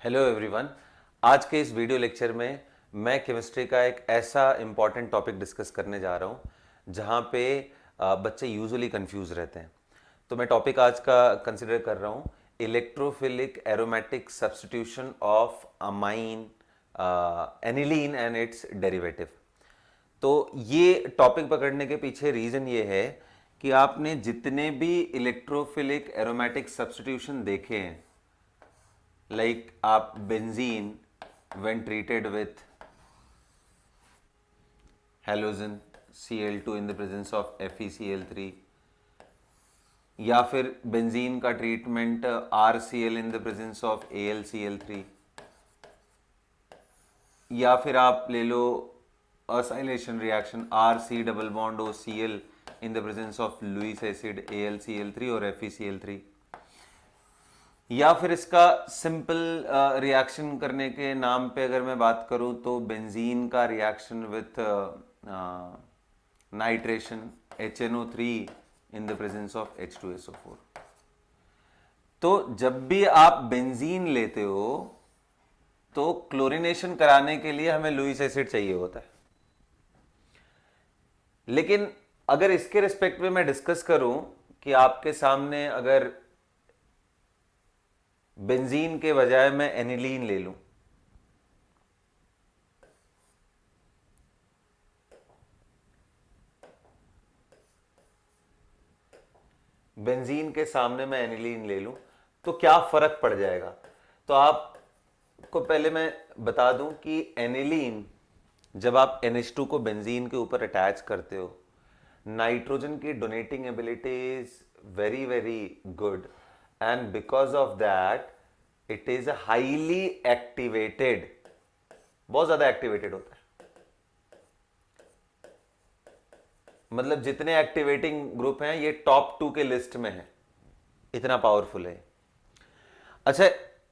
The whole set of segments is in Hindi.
Hello everyone. आज के इस वीडियो लेक्चर में मैं केमिस्ट्री का एक ऐसा इम्पॉर्टेंट टॉपिक डिस्कस करने जा रहा हूँ जहाँ पे बच्चे यूजुअली कंफ्यूज रहते हैं। तो मैं टॉपिक आज का कंसिडर कर रहा हूँ electrophilic aromatic substitution of amine aniline and it's derivative. तो ये टॉपिक पकड़ने के पीछे रीज़न ये है कि आपने जितने भी इलेक्ट्रोफिलिक एरोमेटिक सब्स्टिट्यूशन देखे हैं, like आप benzene when treated with halogen Cl2 in the presence of FeCl3, या फिर बेंजीन का treatment RCl in the presence of AlCl3, या फिर आप ले लो acylation reaction RC double bond OCl in the presence of Lewis acid AlCl3 और FeCl3, या फिर इसका सिंपल रिएक्शन करने के नाम पे अगर मैं बात करूं तो बेंजीन का reaction with nitration HNO3 in the presence of H2SO4। तो जब भी आप बेंजीन लेते हो तो क्लोरीनेशन कराने के लिए हमें लुईस एसिड चाहिए होता है। लेकिन अगर इसके रिस्पेक्ट में मैं डिस्कस करूं कि आपके सामने अगर बेंजीन के बजाय मैं एनिलीन ले लूं, बेंजीन के सामने मैं एनिलीन ले लूं तो क्या फर्क पड़ जाएगा। तो आपको पहले मैं बता दूं कि एनिलीन जब आप NH2 को बेंजीन के ऊपर अटैच करते हो, नाइट्रोजन की donating ability is very very good and because of that it is highly activated, बहुत ज्यादा एक्टिवेटेड होता है। मतलब जितने एक्टिवेटिंग ग्रुप हैं ये टॉप 2 के लिस्ट में है, इतना पावरफुल है। अच्छा,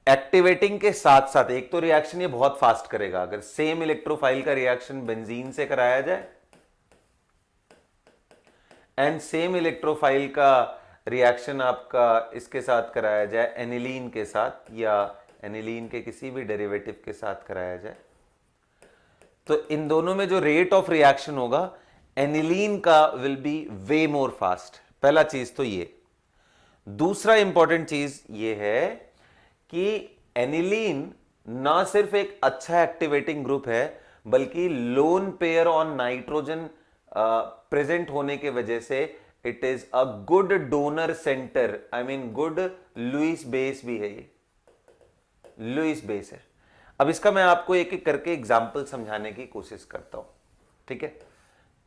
एक्टिवेटिंग के साथ साथ एक तो रिएक्शन ये बहुत फास्ट करेगा। अगर सेम इलेक्ट्रोफाइल का रिएक्शन बेंजीन से कराया जाए एंड सेम इलेक्ट्रोफाइल का रिएक्शन आपका इसके साथ कराया जाए एनिलीन के साथ, या एनिलीन के किसी भी डेरिवेटिव के साथ कराया जाए, तो इन दोनों में जो रेट ऑफ रिएक्शन होगा एनिलीन का will be way more fast. पहला चीज तो ये। दूसरा इंपॉर्टेंट चीज ये है कि एनिलीन ना सिर्फ एक अच्छा एक्टिवेटिंग ग्रुप है बल्कि lone pair on nitrogen present होने के वजह से it is a good donor center, I mean good Lewis base भी है। ये लुईस बेस है। अब इसका मैं आपको एक एक करके एग्जाम्पल समझाने की कोशिश करता हूं, ठीक है।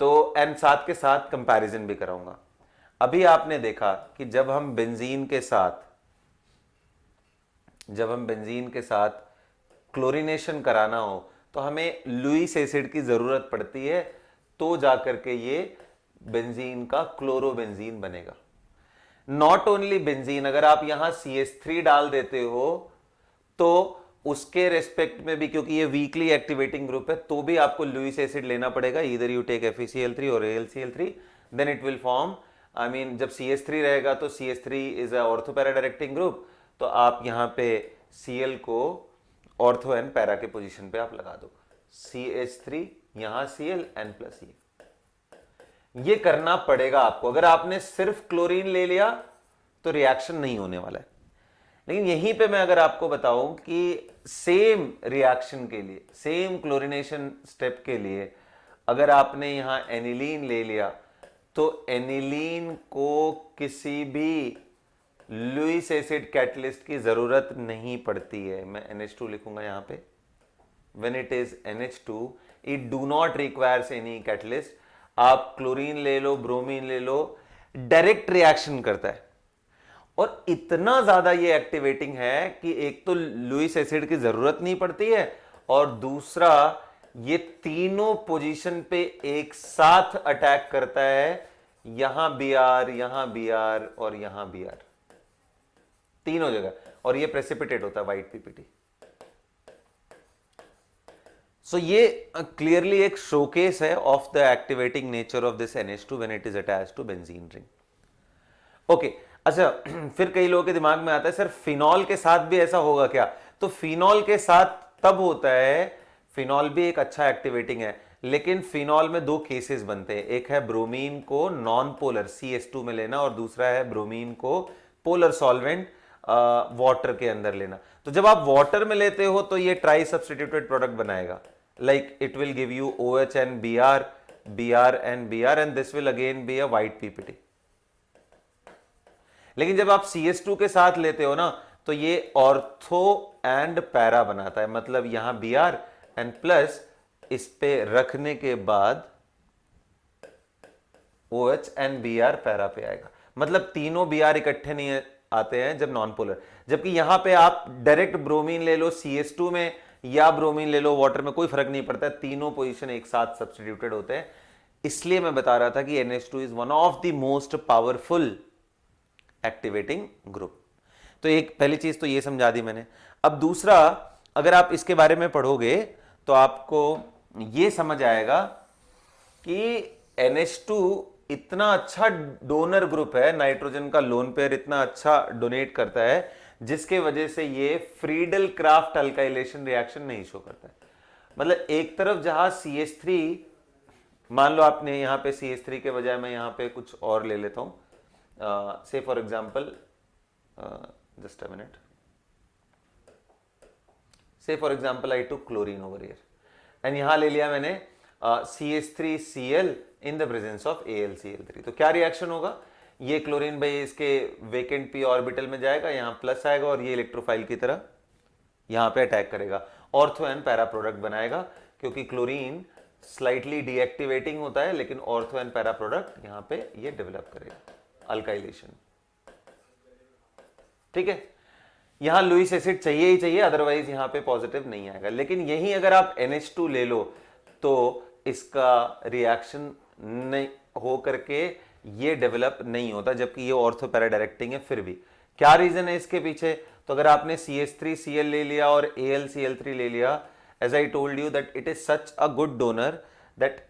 तो एंड साथ के साथ कंपैरिजन भी कराऊंगा। अभी आपने देखा कि जब हम बेंजीन के साथ क्लोरीनेशन कराना हो तो हमें लुईस एसिड की जरूरत पड़ती है, तो जाकर के ये बेंजीन का क्लोरोबेंजीन बनेगा। नॉट ओनली बेंजीन, अगर आप यहां CH3 डाल देते हो तो उसके रेस्पेक्ट में भी, क्योंकि ये वीकली एक्टिवेटिंग ग्रुप है, तो भी आपको लुईस एसिड लेना पड़ेगा। इधर यू टेक FeCl3 और AlCl3, then it will form, I mean जब CH3 रहेगा तो CH3 is a ortho para directing group, तो आप यहां पे Cl को ऑर्थो एंड पैरा के पोजीशन पे आप लगा दो, CH3 यहां Cl N+E। ये करना पड़ेगा आपको। अगर आपने सिर्फ क्लोरीन ले लिया तो रिएक्शन नहीं होने वाला है। लेकिन यहीं पे मैं अगर आपको बताऊं कि सेम रिएक्शन के लिए, सेम क्लोरीनेशन स्टेप के लिए अगर आपने यहां एनिलीन ले लिया तो एनिलीन को किसी भी लुईस एसिड कैटलिस्ट की जरूरत नहीं पड़ती है। मैं NH2 लिखूंगा यहां पे। When it is NH2, it do not requires any catalyst। आप क्लोरीन ले लो, ब्रोमीन ले लो, डायरेक्ट रिएक्शन करता है और इतना ज्यादा ये एक्टिवेटिंग है कि एक तो लुईस एसिड की जरूरत नहीं पड़ती है और दूसरा ये तीनों पोजीशन पे एक साथ अटैक करता है। यहां Br, यहां Br और यहां Br, तीनों जगह, और ये प्रेसिपिटेट होता है व्हाइट PPT। सो ये क्लियरली एक शोकेस है of the activating nature of this NH2 when it is attached to benzene ring. Okay, अच्छा फिर कई लोगों के दिमाग में आता है सर फिनॉल के साथ भी ऐसा होगा क्या? तो फिनॉल के साथ तब होता है, फिनॉल भी एक अच्छा एक्टिवेटिंग है, लेकिन फिनॉल में दो केसेस बनते हैं, एक है ब्रोमीन को नॉन पोलर CH2 में लेना और दूसरा है ब्रोमीन को पोलर सॉल्वेंट वाटर के अंदर लेना। तो जब आप वाटर में लेते हो तो ये ट्राई सब्स्टिट्यूटेड प्रोडक्ट बनाएगा, like it will give you OH and Br and Br and this will again be a white PPT। लेकिन जब आप CH2 के साथ लेते हो ना तो ये ऑर्थो एंड पैरा बनाता है, मतलब यहां Br एंड प्लस इस पे रखने के बाद OH एंड Br पैरा पे आएगा, मतलब तीनों Br इकट्ठे नहीं आते हैं जब नॉन पोलर। जबकि यहां पे आप डायरेक्ट ब्रोमीन ले लो CH2 में या ब्रोमीन ले लो वाटर में, कोई फर्क नहीं पड़ता, तीनों पोजीशन एक साथ सब्स्टिट्यूटेड होते हैं। इसलिए मैं बता रहा था कि NH2 is one of the most powerful activating group. तो एक पहली चीज तो ये समझा दी मैंने। अब दूसरा, अगर आप इसके बारे में पढ़ोगे तो आपको ये समझ आएगा कि NH2 इतना अच्छा डोनर ग्रुप है, नाइट्रोजन का लोन पेयर इतना अच्छा डोनेट करता है, जिसके वजह से ये फ्रीडल क्राफ्ट अल्काइलेशन रिएक्शन नहीं शो करता है। मतलब एक तरफ जहां CH3, मान लो आपने यहां पे CH3 के बजाय मैं यहां पे कुछ और ले लेता हूं, से for example just a minute, say for example I took chlorine over here and यहां ले लिया मैंने CH3Cl in the presence of AlCl3। तो क्या रिएक्शन होगा, ये क्लोरीन भाई इसके वेकेंट p ऑर्बिटल में जाएगा, यहां प्लस आएगा और ये इलेक्ट्रोफाइल की तरह यहां पे अटैक करेगा, ऑर्थो एंड पैरा प्रोडक्ट बनाएगा, क्योंकि क्लोरीन स्लाइटली डीएक्टिवेटिंग होता है, लेकिन ऑर्थो एंड पैरा प्रोडक्ट यहां पे ये डेवलप करेगा, अल्काइलेशन। ठीक है, यहां लुईस एसिड चाहिए ही चाहिए, अदरवाइज यहां पे पॉजिटिव नहीं आएगा। लेकिन यही अगर आप NH2 ले लो तो इसका रिएक्शन नहीं हो करके ये डेवलप नहीं होता, जबकि ये ऑर्थो पैरा डायरेक्टिंग है। फिर भी क्या रीजन है इसके पीछे, तो अगर आपने CH3Cl ले लिया और AlCl3 ले लिया, as I told you that it is such a good donor that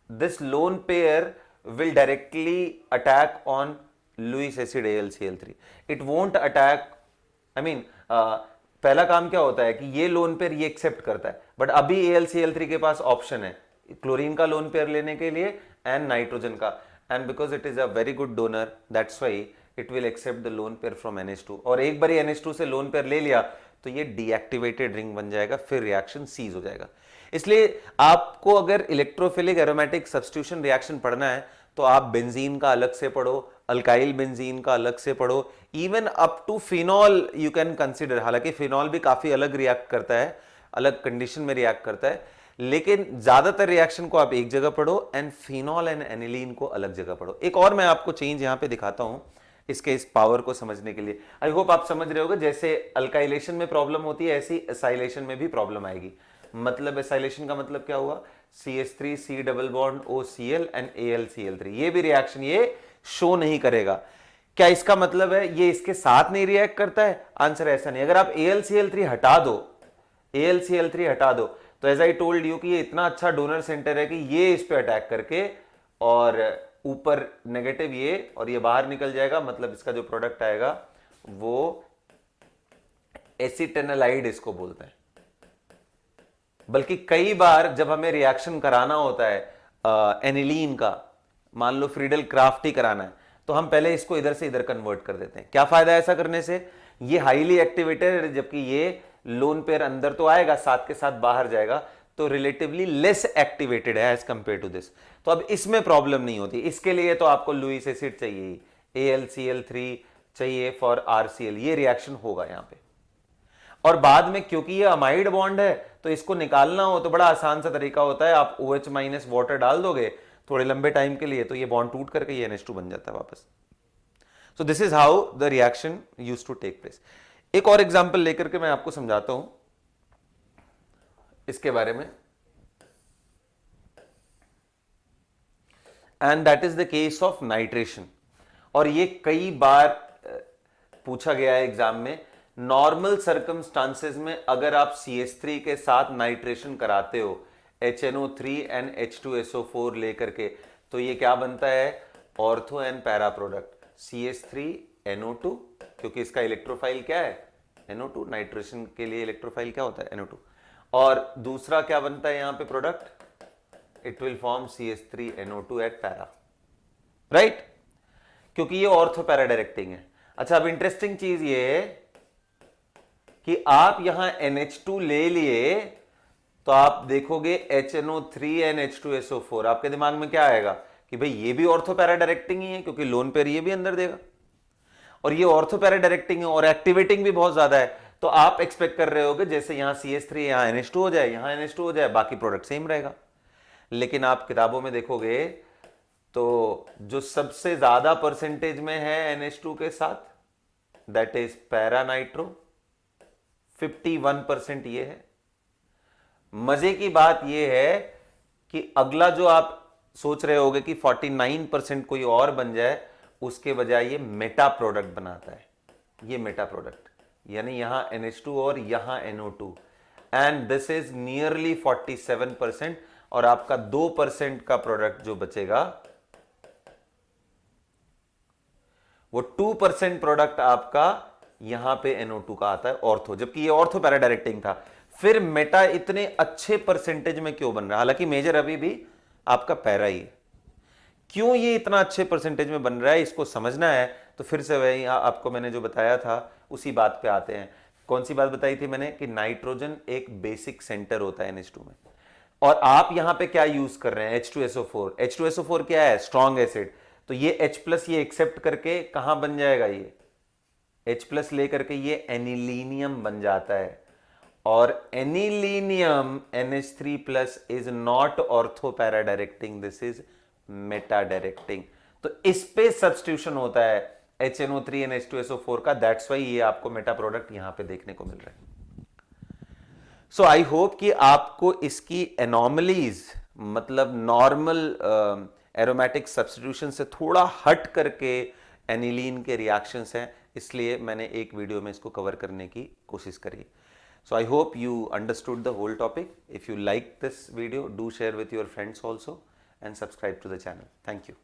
this lone pair will directly attack on Lewis acid AlCl3, it won't attack, I mean पहला काम क्या होता है कि ये लोन पेयर ये एक्सेप्ट करता है, बट अभी AlCl3 के पास ऑप्शन है क्लोरीन का लोन पेयर लेने के लिए एंड नाइट्रोजन का, and because it is a very good donor that's why it will accept the lone pair from NH2। और एक बार NH2 से लोन पेयर ले लिया तो ये डीएक्टिवेटेड रिंग बन जाएगा, फिर रिएक्शन सीज हो जाएगा। इसलिए आपको अगर इलेक्ट्रोफिलिक एरोमेटिक सब्स्टिट्यूशन रिएक्शन पढ़ना है तो आप बेंजीन का अलग से पढ़ो, अल्काइल बेंजीन का अलग से पढ़ो, even up to phenol you can consider. हालांकि फिनॉल भी काफी अलग रिएक्ट करता है, अलग कंडीशन में रिएक्ट करता है, लेकिन ज्यादातर रिएक्शन को आप एक जगह पढ़ो एंड फिनॉल एंड एनिलीन को अलग जगह पढ़ो। एक और मैं आपको चेंज यहां पे दिखाता हूं इसके इस पावर को समझने के लिए। आई होप आप समझ रहे होगे, जैसे अल्काइलेशन में प्रॉब्लम होती है ऐसी एसाइलेशन में भी प्रॉब्लम आएगी। मतलब एसाइलेशन का मतलब क्या हुआ, CH3 C double bond OCl and AlCl3, ये भी रिएक्शन ये शो नहीं करेगा। क्या इसका मतलब है ये इसके साथ नहीं रिएक्ट करता है? आंसर ऐसा नहीं। अगर आप AlCl3 हटा दो, AlCl3 हटा दो, तो एज आई टोल्ड यू कि ये इतना अच्छा डोनर सेंटर है कि ये इस पे अटैक करके और ऊपर नेगेटिव ये और ये बाहर निकल जाएगा, मतलब इसका जो प्रोडक्ट आएगा वो एसिटेनालाइड इसको बोलते हैं। बल्कि कई बार जब हमें रिएक्शन कराना होता है एनिलीन का, मान लो फ्रीडल क्राफ्ट ही कराना है, तो हम पहले इसको इधर से इधर कन्वर्ट कर देते हैं। क्या फायदा है ऐसा करने से, ये हाईली एक्टिवेटेड है, जबकि ये लोन पेयर अंदर तो आएगा साथ के साथ बाहर जाएगा, तो रिलेटिवली लेस एक्टिवेटेड है एज कंपेयर टू दिस। तो अब इसमें प्रॉब्लम नहीं होती। इसके लिए तो आपको लुईस एसिड चाहिए, AlCl3 चाहिए फॉर RCl, ये रिएक्शन होगा यहां पे। और बाद में क्योंकि ये अमाइड बॉन्ड है तो इसको निकालना हो तो बड़ा आसान सा तरीका होता है, आप OH माइनस वाटर डाल दोगे थोड़े लंबे टाइम के लिए, तो ये बॉन्ड टूट करके ये NH2 बन जाता है वापस। So this is how the reaction used to take place. एक और एग्जांपल लेकर के मैं आपको समझाता हूं इसके बारे में, and that is the case of nitration. और ये कई बार पूछा गया है एग्जाम में। नॉर्मल सर्कमस्टांसेस में अगर आप CH3 के साथ नाइट्रेशन कराते हो HNO3 एंड H2SO4 लेकर के, तो ये क्या बनता है, ortho and para product CH3NO2, क्योंकि इसका इलेक्ट्रोफाइल क्या है, NO2, नाइट्रेशन के लिए इलेक्ट्रोफाइल क्या होता है NO2, और दूसरा क्या बनता है यहां पे product, it will form CH3NO2 eight para, right, क्योंकि ये ऑर्थो पैरा डायरेक्टिंग है। अच्छा, अब इंटरेस्टिंग चीज ये है कि आप यहां NH2 ले लिए तो आप देखोगे HNO3 and H2SO4, आपके दिमाग में क्या आएगा कि भाई ये भी ऑर्थो पैरा डायरेक्टिंग ही है, क्योंकि लोन पेयर ये भी अंदर देगा और ये ऑर्थो पैरा डायरेक्टिंग है और एक्टिवेटिंग भी बहुत ज्यादा है। तो आप एक्सपेक्ट कर रहे होगे जैसे यहां CH3 यहां NH2 हो जाए, यहां NH2 हो जाए, बाकी प्रोडक्ट सेम रहेगा। लेकिन आप किताबों में देखोगे तो जो सबसे ज्यादा परसेंटेज में है NH2 के साथ, दैट इज पैरा नाइट्रो, 51% ये है। मजे की बात यह है कि अगला जो आप सोच रहे होगे कि 49% कोई और बन जाए, उसके बजाय ये मेटा प्रोडक्ट बनाता है। ये मेटा प्रोडक्ट यानी यहां NH2 और यहां NO2, and this is nearly 47%, और आपका 2% का प्रोडक्ट जो बचेगा वो 2% प्रोडक्ट आपका यहां पे NO2 का आता है ऑर्थो, जबकि ये ऑर्थो पैरा डायरेक्टिंग था। फिर मेटा इतने अच्छे परसेंटेज में क्यों बन रहा है, हालांकि मेजर अभी भी आपका पैरा ही है। क्यों ये इतना अच्छे परसेंटेज में बन रहा है, इसको समझना है तो फिर से वही आपको मैंने जो बताया था उसी बात पे आते हैं। कौन सी बात बताई थी मैंने कि नाइट्रोजन एक बेसिक सेंटर होता है NH2 में, और आप यहां पे क्या यूज कर रहे हैं H2SO4। H2SO4 क्या है, स्ट्रॉन्ग एसिड, तो ये H+ ये एक्सेप्ट करके कहां बन जाएगा, ये H+ लेकर के ये एनिलीनियम बन जाता है, और anilinium NH3+ is not ortho para directing, this is Meta directing. तो इस पे सब्स्टिट्यूशन होता है HNO3 and H2SO4 का, दैट्स वाई ये आपको मेटा प्रोडक्ट यहां पे देखने को मिल रहा है। सो आई होप कि आपको इसकी एनॉमलीज, मतलब नॉर्मल एरोमेटिक सब्स्टिट्यूशन से थोड़ा हट करके एनिलीन के रिएक्शंस हैं, इसलिए मैंने एक वीडियो में इसको कवर करने की कोशिश करी। So I hope you understood the whole topic. If you like this video, do share with your friends also and subscribe to the channel. Thank you.